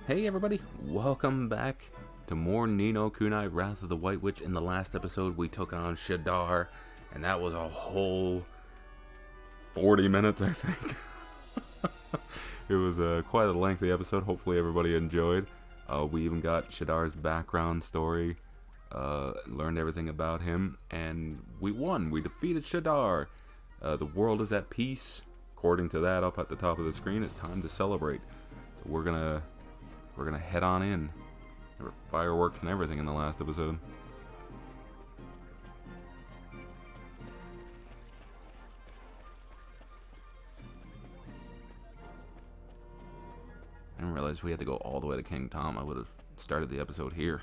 Hey everybody, welcome back to more Ni no Kuni Wrath of the White Witch. In the last episode we took on Shadar, and that was a whole 40 minutes, I think. It was quite a lengthy episode. Hopefully everybody enjoyed. We even got Shadar's background story, learned everything about him, and we won. We defeated Shadar. The world is at peace. According to that up at the top of the screen, it's time to celebrate. So we're gonna head on in. There were fireworks and everything in the last episode. I didn't realize we had to go all the way to King Tom. I would have started the episode here.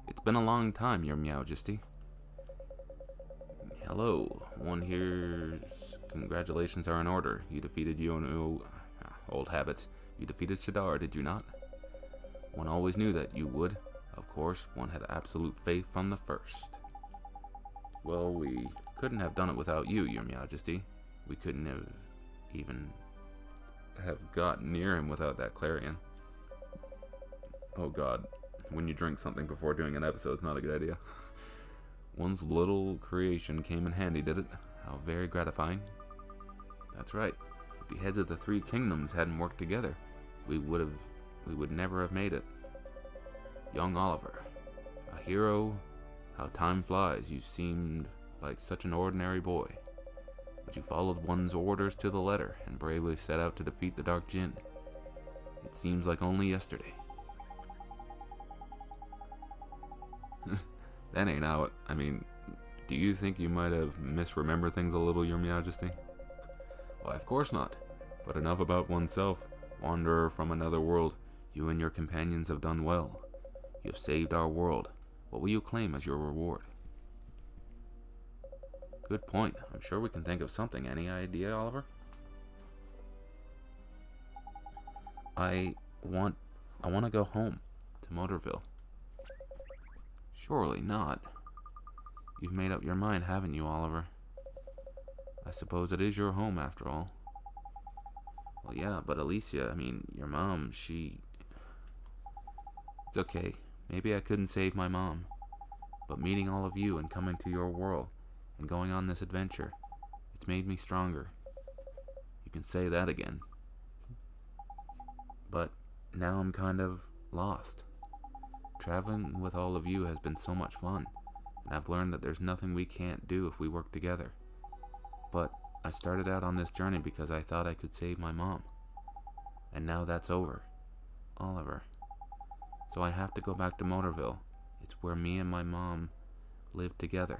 It's been a long time, Your Majesty. Hello, one here's congratulations are in order. You defeated old habits. You defeated Shadar, did you not? One always knew that you would. Of course, one had absolute faith from the first. Well, we couldn't have done it without you, Your Majesty. We couldn't have even gotten near him without that clarion. Oh god, when you drink something before doing an episode, it's not a good idea. One's little creation came in handy, did it? How very gratifying. That's right. If the heads of the three kingdoms hadn't worked together, we would never have made it. Young Oliver, a hero. How time flies. You seemed like such an ordinary boy, but you followed one's orders to the letter and bravely set out to defeat the Dark Djinn. It seems like only yesterday. That ain't how it. I mean, do you think you might have misremembered things a little, Your Majesty? Why, of course not. But enough about oneself. Wanderer from another world, you and your companions have done well. You have saved our world. What will you claim as your reward? Good point. I'm sure we can think of something. Any idea, Oliver? I want to go home to Motorville. Surely not. You've made up your mind, haven't you, Oliver? I suppose it is your home, after all. Well, yeah, but Alicia, your mom, she... It's okay. Maybe I couldn't save my mom. But meeting all of you and coming to your world and going on this adventure, it's made me stronger. You can say that again. But now I'm kind of lost. Traveling with all of you has been so much fun, and I've learned that there's nothing we can't do if we work together. But I started out on this journey because I thought I could save my mom. And now that's over. Oliver. So I have to go back to Motorville. It's where me and my mom live together.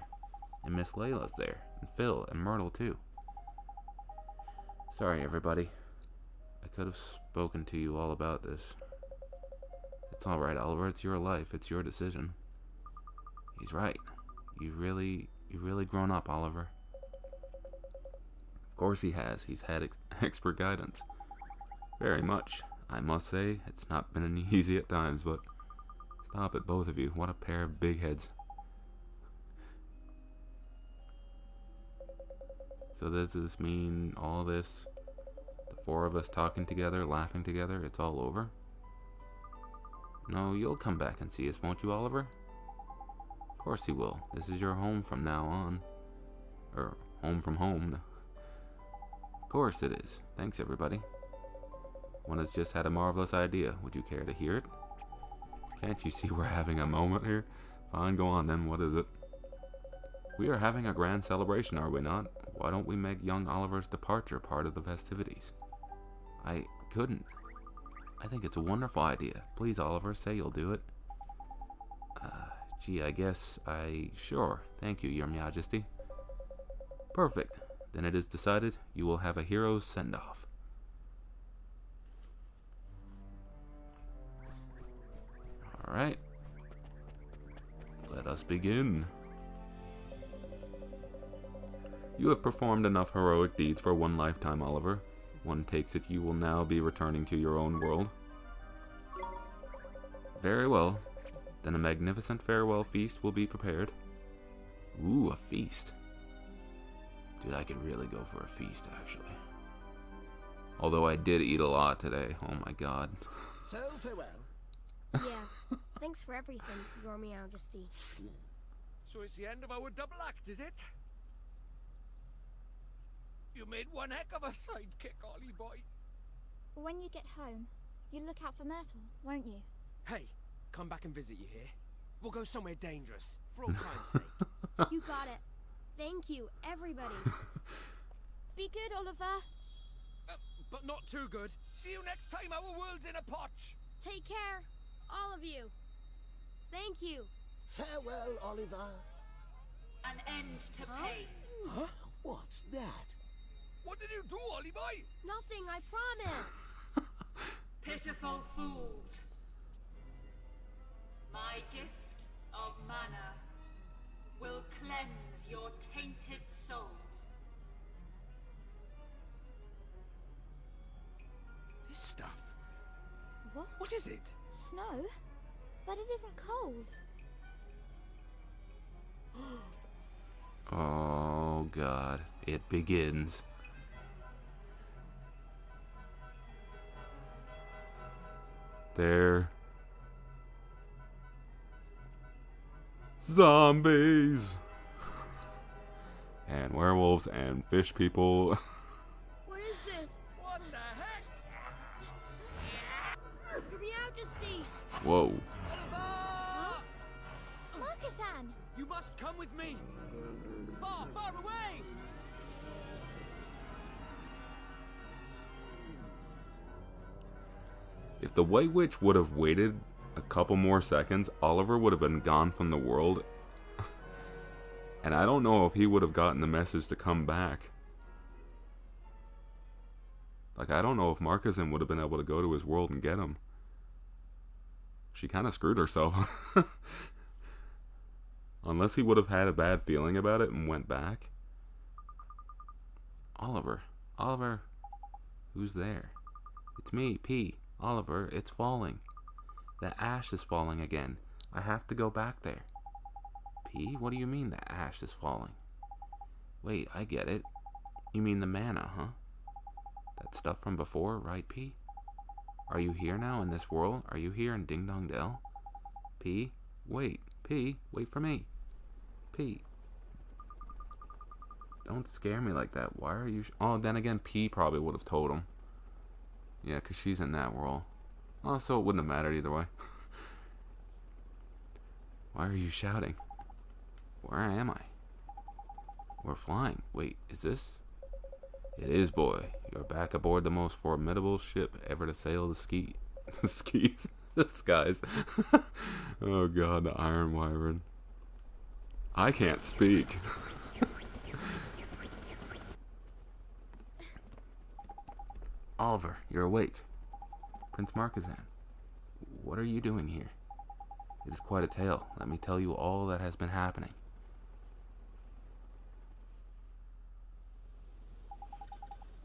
And Miss Layla's there, and Phil, and Myrtle too. Sorry, everybody. I could have spoken to you all about this. It's alright, Oliver. It's your life. It's your decision. He's right. You've really grown up, Oliver. Of course he has. He's had expert guidance. Very much. I must say, it's not been any easy at times, but... Stop it, both of you. What a pair of big heads. So does this mean all this, the four of us talking together, laughing together, it's all over? No, you'll come back and see us, won't you, Oliver? Of course you will. This is your home from now on. Or, home from home. Of course it is. Thanks, everybody. One has just had a marvelous idea. Would you care to hear it? Can't you see we're having a moment here? Fine, go on then. What is it? We are having a grand celebration, are we not? Why don't we make young Oliver's departure part of the festivities? I couldn't. I think it's a wonderful idea. Please, Oliver, say you'll do it. Gee, I guess Sure. Thank you, Your Majesty. Perfect. Then it is decided you will have a hero's send-off. Alright. Let us begin. You have performed enough heroic deeds for one lifetime, Oliver. One takes it you will now be returning to your own world. Very well. Then a magnificent farewell feast will be prepared. Ooh, a feast. Dude, I could really go for a feast, actually. Although I did eat a lot today. Oh my god. So, farewell. Yes. Thanks for everything, Your Majesty. So it's the end of our double act, is it? You made one heck of a sidekick, Ollie boy. When you get home, you'll look out for Myrtle, won't you? Hey, come back and visit, you hear? We'll go somewhere dangerous, for old time's sake. You got it. Thank you, everybody. Be good, Oliver. But not too good. See you next time our world's in a potch. Take care, all of you. Thank you. Farewell, Oliver. An end to pain. Huh? What's that? What did you do, Ollie boy? Nothing, I promise. Pitiful fools. My gift of mana will cleanse your tainted souls. This stuff. What? What is it? Snow? But it isn't cold. Oh god. It begins. They're zombies and werewolves and fish people. What is this? What the heck? Your Majesty. Whoa. Oliver! Marcus-Anne! You must come with me! Far, far away! If the White Witch would have waited a couple more seconds, Oliver would have been gone from the world. And I don't know if he would have gotten the message to come back. Like, I don't know if Marcus-Anne would have been able to go to his world and get him. She kind of screwed herself. Unless he would have had a bad feeling about it and went back. Oliver. Oliver. Who's there? It's me, P. Oliver, it's falling. The ash is falling again. I have to go back there. P, what do you mean the ash is falling? Wait, I get it. You mean the mana, huh? That stuff from before, right, P? Are you here now in this world? Are you here in Ding Dong Dell? P, wait. P, wait for me. P. Don't scare me like that. Why are you... Oh, then again, P probably would have told him. Yeah, because she's in that world. Oh, so it wouldn't have mattered either way. Why are you shouting? Where am I? We're flying. Wait, is this? It is, boy. You're back aboard the most formidable ship ever to sail the skis. The skies. Oh god, the Iron Wyvern. I can't speak. Oliver, you're awake. Prince Marcus-Anne, what are you doing here? It is quite a tale. Let me tell you all that has been happening.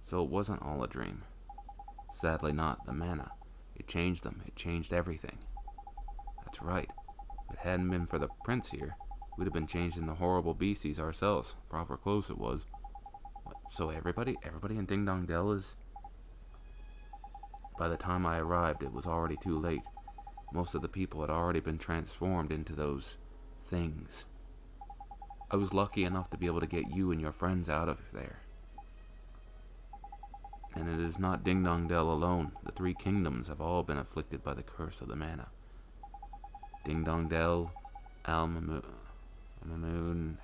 So it wasn't all a dream. Sadly not. The mana. It changed them. It changed everything. That's right. If it hadn't been for the prince here, we'd have been changed into horrible beasties ourselves. Proper close it was. What, so everybody in Ding Dong Dell is... By the time I arrived, it was already too late. Most of the people had already been transformed into those things. I was lucky enough to be able to get you and your friends out of there. And it is not Ding Dong Dell alone. The three kingdoms have all been afflicted by the curse of the mana. Ding Dong Dell, Al-Mamoon,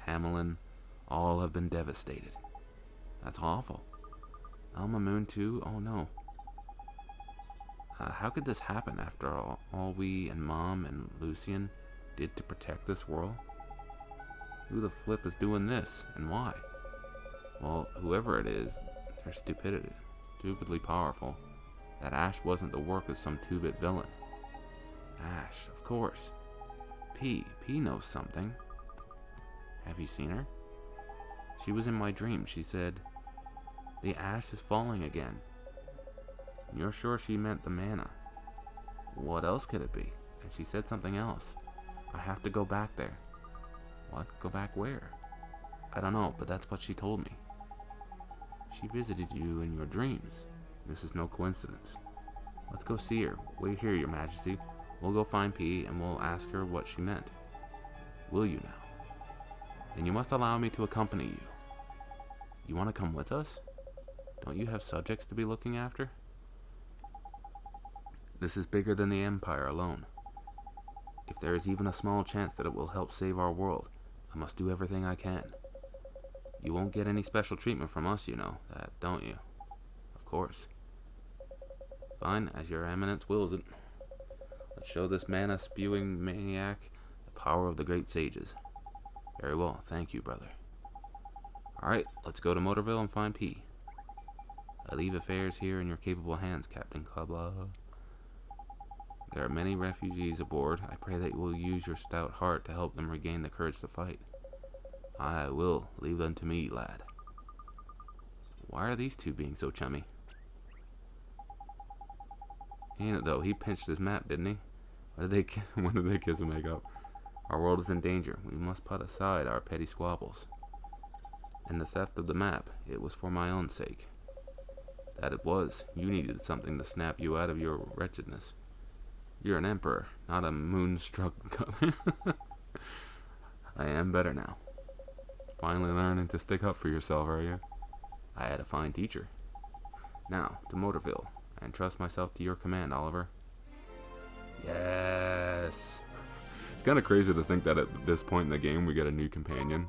Hamelin, all have been devastated. That's awful. Al-Mamoon too? Oh no. How could this happen after all we and Mom and Lucian did to protect this world? Who the flip is doing this, and why? Well, whoever it is, they're stupidly powerful. That Ash wasn't the work of some two-bit villain. Ash, of course. P knows something. Have you seen her? She was in my dream. She said, "The ash is falling again." You're sure she meant the mana? What else could it be? And she said something else. I have to go back there. What? Go back where? I don't know, but that's what she told me. She visited you in your dreams. This is no coincidence. Let's go see her. Wait here, Your Majesty. We'll go find P and we'll ask her what she meant. Will you now? Then you must allow me to accompany you. You want to come with us? Don't you have subjects to be looking after? This is bigger than the Empire alone. If there is even a small chance that it will help save our world, I must do everything I can. You won't get any special treatment from us, you know that, don't you? Of course. Fine, as your eminence wills it. Let's show this mana-spewing maniac the power of the great sages. Very well, thank you, brother. Alright, let's go to Motorville and find P. I leave affairs here in your capable hands, Captain Clublaw. There are many refugees aboard. I pray that you will use your stout heart to help them regain the courage to fight. I will. Leave them to me, lad. Why are these two being so chummy? Ain't it though? He pinched his map, didn't he? When did they kiss and make up? Our world is in danger. We must put aside our petty squabbles. And the theft of the map, it was for my own sake. That it was. You needed something to snap you out of your wretchedness. You're an emperor, not a moonstruck color. I am better now. Finally learning to stick up for yourself, are you? I had a fine teacher. Now, to Motorville, and trust myself to your command, Oliver. Yes! It's kind of crazy to think that at this point in the game we get a new companion.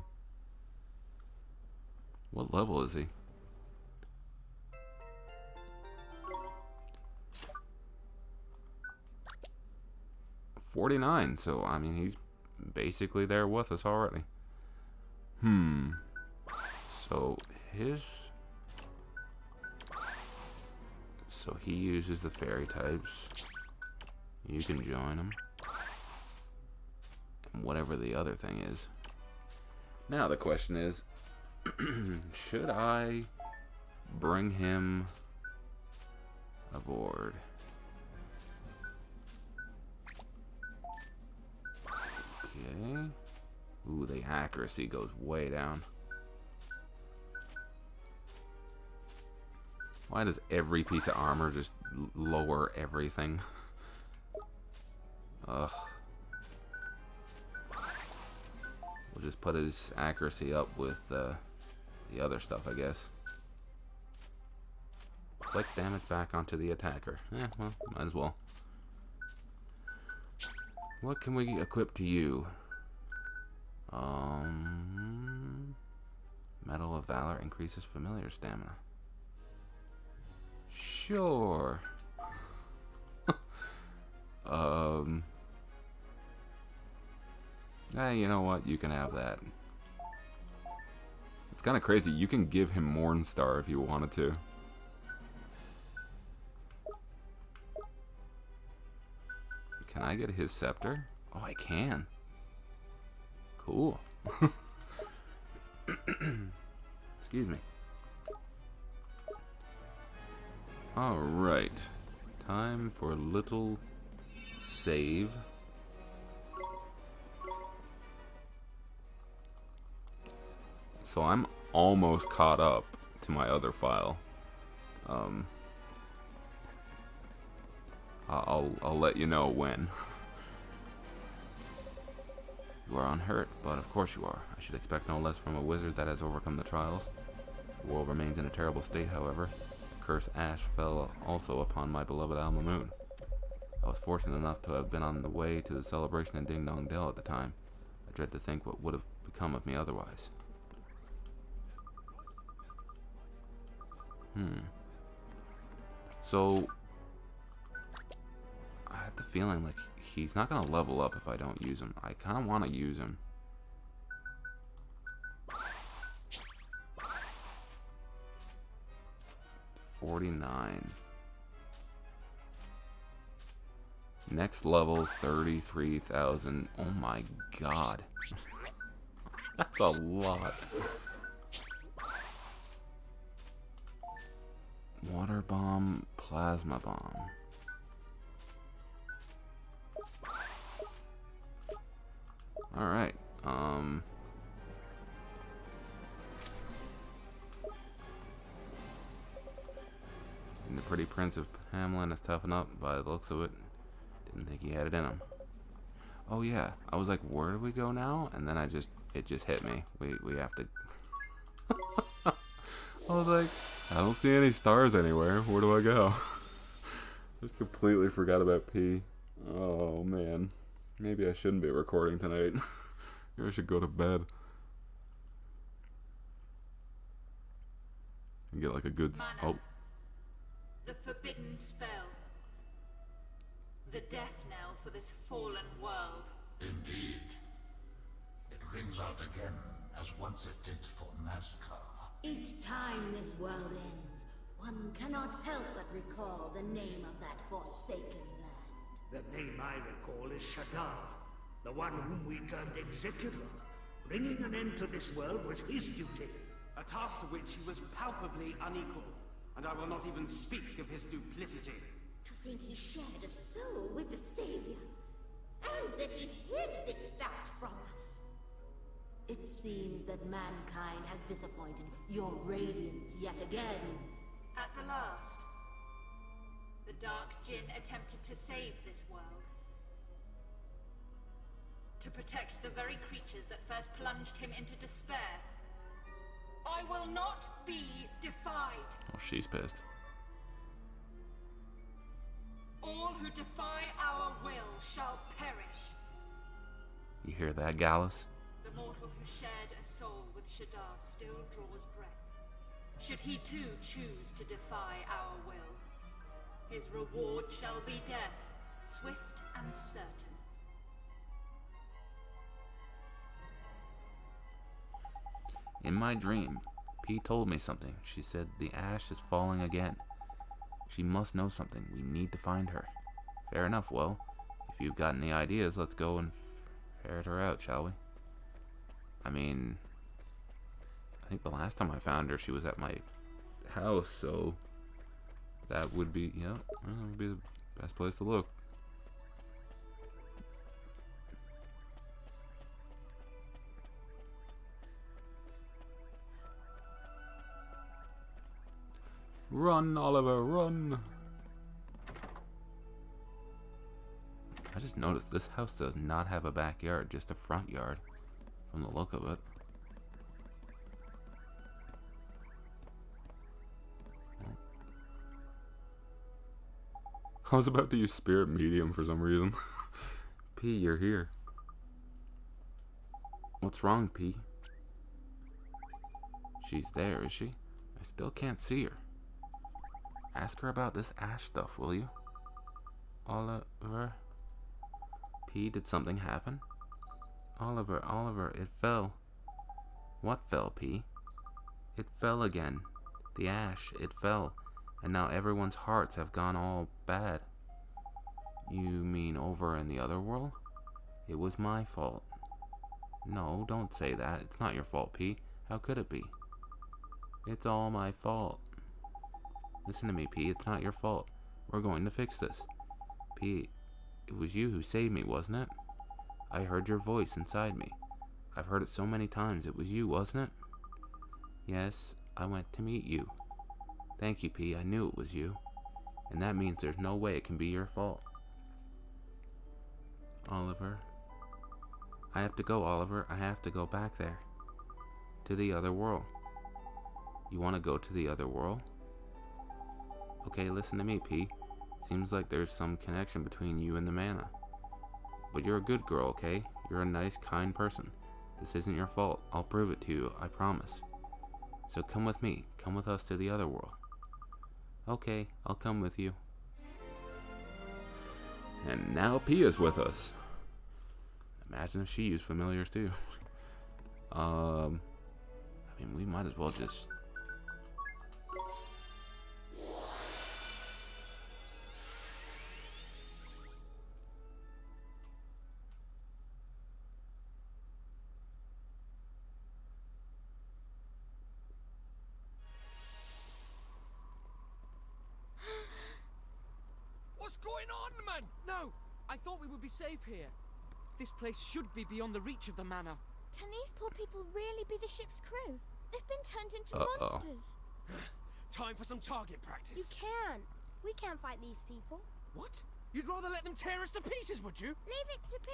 What level is he? $49, so I mean he's basically there with us already. So he uses the fairy types. You can join him. And whatever the other thing is. Now the question is, should I bring him aboard? Okay. Ooh, the accuracy goes way down. Why does every piece of armor just lower everything? Ugh. We'll just put his accuracy up with the other stuff, I guess. Flex damage back onto the attacker. Well, might as well. What can we equip to you? Medal of Valor increases familiar stamina. Sure. You know what? You can have that. It's kind of crazy. You can give him Mornstar if you wanted to. Can I get his scepter? Oh, I can. Cool. Excuse me. Alright. Time for a little save. So I'm almost caught up to my other file. I'll let you know when. You are unhurt, but of course you are. I should expect no less from a wizard that has overcome the trials. The world remains in a terrible state, however. Curse ash fell also upon my beloved Alma Moon. I was fortunate enough to have been on the way to the celebration in Ding Dong Dell at the time. I dread to think what would have become of me otherwise. So I have the feeling like he's not gonna level up if I don't use him. I kinda wanna use him. $49. Next level 33,000. Oh my god. That's a lot. Water bomb, plasma bomb. Alright, The pretty Prince of Hamlin is toughen up by the looks of it. Didn't think he had it in him. Oh yeah, I was like, where do we go now? And then it just hit me. We have to. I was like, I don't see any stars anywhere. Where do I go? Just completely forgot about P. Oh man, maybe I shouldn't be recording tonight. Maybe I should go to bed and get like a good. Oh. The forbidden spell. The death knell for this fallen world. Indeed. It rings out again, as once it did for Nazca. Each time this world ends, one cannot help but recall the name of that forsaken land. The name I recall is Shadar, the one whom we turned executor. Bringing an end to this world was his duty. A task to which he was palpably unequal, and I will not even speak of his duplicity. To think he shared a soul with the Savior, and that he hid this fact from us. It seems that mankind has disappointed your radiance yet again. At the last, the Dark Jinn attempted to save this world. To protect the very creatures that first plunged him into despair. I will not be defied. Oh, she's pissed. All who defy our will shall perish. You hear that, Gallus? The mortal who shared a soul with Shadar still draws breath. Should he too choose to defy our will, his reward shall be death, swift and certain. In my dream, P told me something. She said the ash is falling again. She must know something. We need to find her. Fair enough. Well, if you've got any ideas, let's go and ferret her out, shall we? I mean, I think the last time I found her, she was at my house, so that would be, yeah, that would be the best place to look. Run, Oliver, run! I just noticed this house does not have a backyard, just a front yard, from the look of it. I was about to use Spirit Medium for some reason. P, you're here. What's wrong, P? She's there, is she? I still can't see her. Ask her about this ash stuff, will you? Oliver? P, did something happen? Oliver, it fell. What fell, P? It fell again. The ash, it fell. And now everyone's hearts have gone all bad. You mean over in the other world? It was my fault. No, don't say that. It's not your fault, P. How could it be? It's all my fault. Listen to me, P. It's not your fault. We're going to fix this. P, it was you who saved me, wasn't it? I heard your voice inside me. I've heard it so many times. It was you, wasn't it? Yes, I went to meet you. Thank you, P. I knew it was you. And that means there's no way it can be your fault. Oliver. I have to go, Oliver. I have to go back there. To the other world. You want to go to the other world? Okay, listen to me, P. Seems like there's some connection between you and the mana. But you're a good girl, okay? You're a nice, kind person. This isn't your fault. I'll prove it to you, I promise. So come with me. Come with us to the other world. Okay, I'll come with you. And now P is with us. Imagine if she used familiars too. I mean, we might as well just... What's going on, man? No! I thought we would be safe here. This place should be beyond the reach of the manor. Can these poor people really be the ship's crew? They've been turned into monsters. Time time for some target You practice. can't. We can't fight these people. What? You'd rather let them tear us to pieces, would you? Leave it to P.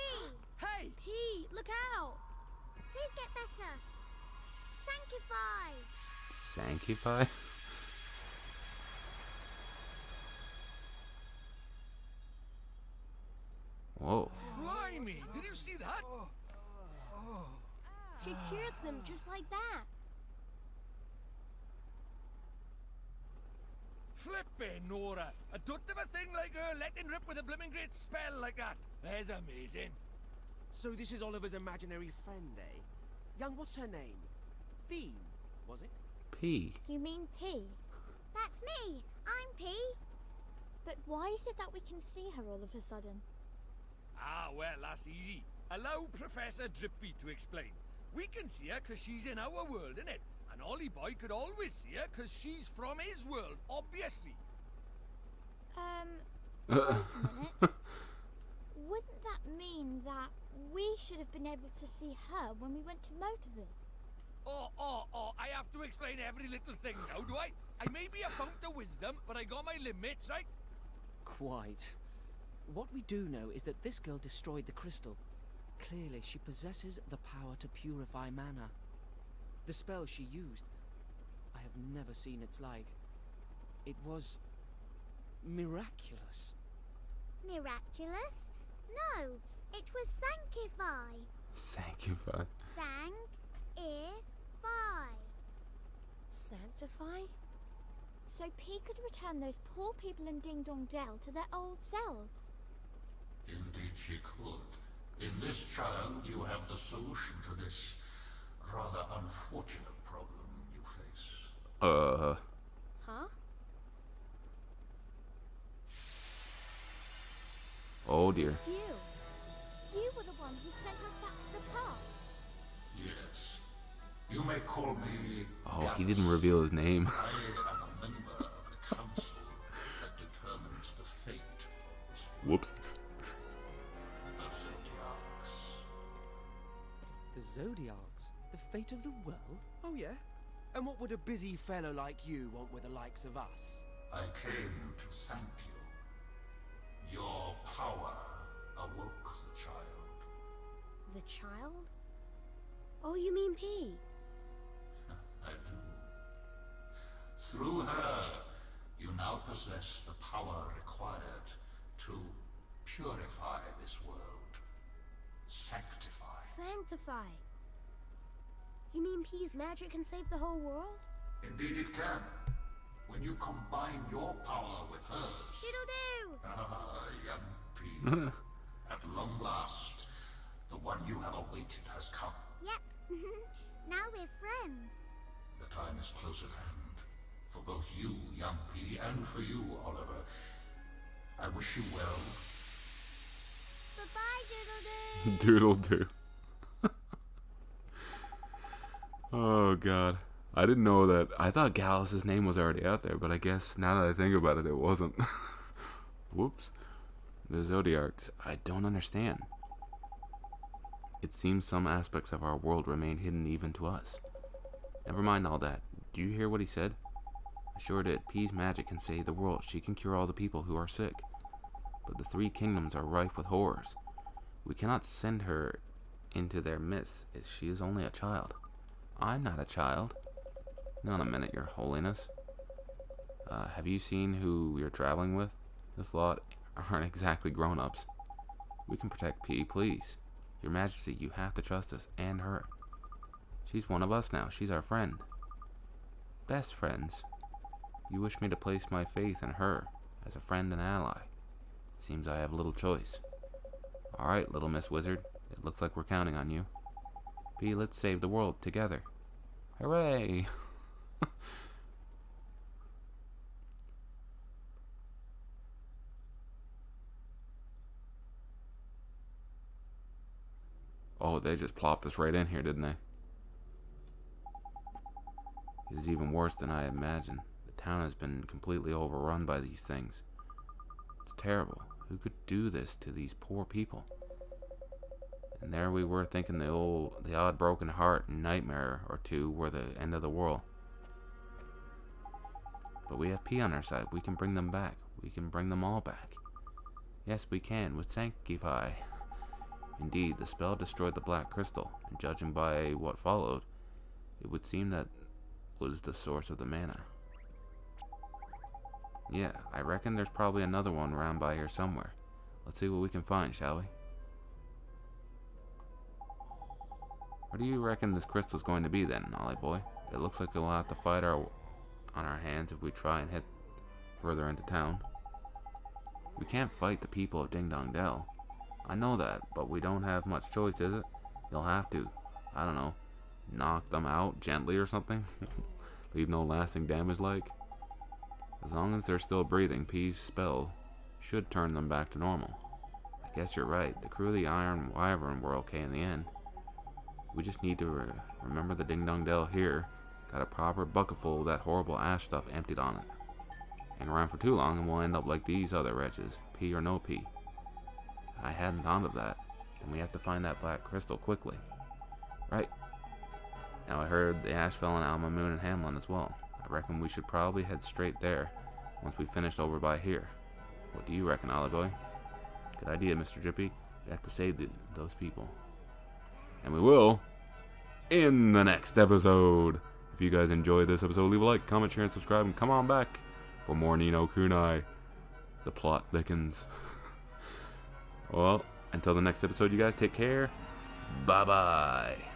Hey! P, look out! Please get better. Sanctify. Sanctify? Whoa. Blimey, did you see that? She cured them just like that. Flippin' Nora. I don't have a thing like her letting rip with a blimmin' great spell like that. That's amazing. So this is Oliver's imaginary friend, eh? Young, what's her name? Bean, was it? P. You mean P? That's me. I'm P. But why is it that we can see her all of a sudden? Ah, well, that's easy. Allow Professor Drippy to explain. We can see her because she's in our world, innit? And Ollie Boy could always see her because she's from his world, obviously. Wait a minute. Wouldn't that mean that we should have been able to see her when we went to Motorville? I have to explain every little thing now, do I? I may be a fount of wisdom, but I got my limits, right? Quite. What we do know is that this girl destroyed the crystal. Clearly, she possesses the power to purify mana. The spell she used, I have never seen its like. It was miraculous. Miraculous? No, it was Sanctify. Sanctify. Sang-ify. Sanctify? So P could return those poor people in Ding Dong Dell to their old selves. Indeed she could. In this child, you have the solution to this rather unfortunate problem you face. Huh? Oh dear. It's you. You were the one who sent us back to the past. Yes. You may call me... Oh, he didn't reveal his name. I am a member of the council that determines the fate of this world. Whoops. The Zodiacs. The Zodiacs? The fate of the world? Oh, yeah? And what would a busy fellow like you want with the likes of us? I came to thank you. Your power awoke the child. The child? Oh, you mean P? I do. Through her, you now possess the power required to purify this world. Sanctify. Sanctify. You mean P's magic can save the whole world? Indeed it can. When you combine your power with hers. Diddle-doo! Ah, young P. At long last, the one you have awaited has come. Yep. Now we're friends. The time is close at hand. For both you, young P, and for you, Oliver. I wish you well. Bye-bye, Doodle Doodle-doo. doo. Oh god. I didn't know that. I thought Gallus' name was already out there, but I guess now that I think about it, it wasn't. Whoops. The Zodiacs. I don't understand. It seems some aspects of our world remain hidden even to us. Never mind all that. Do you hear what he said? I sure did. P's magic can save the world. She can cure all the people who are sick. But the three kingdoms are rife with horrors. We cannot send her into their midst, as she is only a child. I'm not a child. Not a minute, your holiness. Have you seen who you're traveling with? This lot aren't exactly grown-ups. We can protect P, please. Your Majesty, you have to trust us, and her. She's one of us now. She's our friend. Best friends. You wish me to place my faith in her, as a friend and ally. It seems I have little choice. Alright, little Miss Wizard. It looks like we're counting on you. P, let's save the world together. Hooray! Oh, they just plopped us right in here, didn't they? It is even worse than I imagined. The town has been completely overrun by these things. It's terrible. Who could do this to these poor people? And there we were thinking the odd broken heart and nightmare or two were the end of the world. But we have P on our side. We can bring them back. We can bring them all back. Yes, we can, with Sanctify. Indeed, the spell destroyed the black crystal, and judging by what followed, it would seem that was the source of the mana. Yeah, I reckon there's probably another one around by here somewhere. Let's see what we can find, shall we? Where do you reckon this crystal's going to be then, Ollie boy? It looks like we'll have to fight on our hands if we try and head further into town. We can't fight the people of Ding Dong Dell. I know that, but we don't have much choice, is it? You'll have to, I don't know, knock them out gently or something? Leave no lasting damage like? As long as they're still breathing, P's spell should turn them back to normal. I guess you're right, the crew of the Iron Wyvern were okay in the end. We just need to remember the Ding Dong Dell here got a proper bucketful of that horrible ash stuff emptied on it. Hang around for too long and we'll end up like these other wretches, P or no P. I hadn't thought of that. Then we have to find that black crystal quickly. Right. Now I heard the ash fell on Alma Moon and Hamlin as well. I reckon we should probably head straight there once we finished over by here. What do you reckon, Ollie boy? Good idea, Mr. Drippy. We have to save those people. And we will in the next episode. If you guys enjoyed this episode, leave a like, comment, share, and subscribe, and come on back for more Ni no Kuni. The plot thickens. Well, until the next episode, you guys take care. Bye-bye.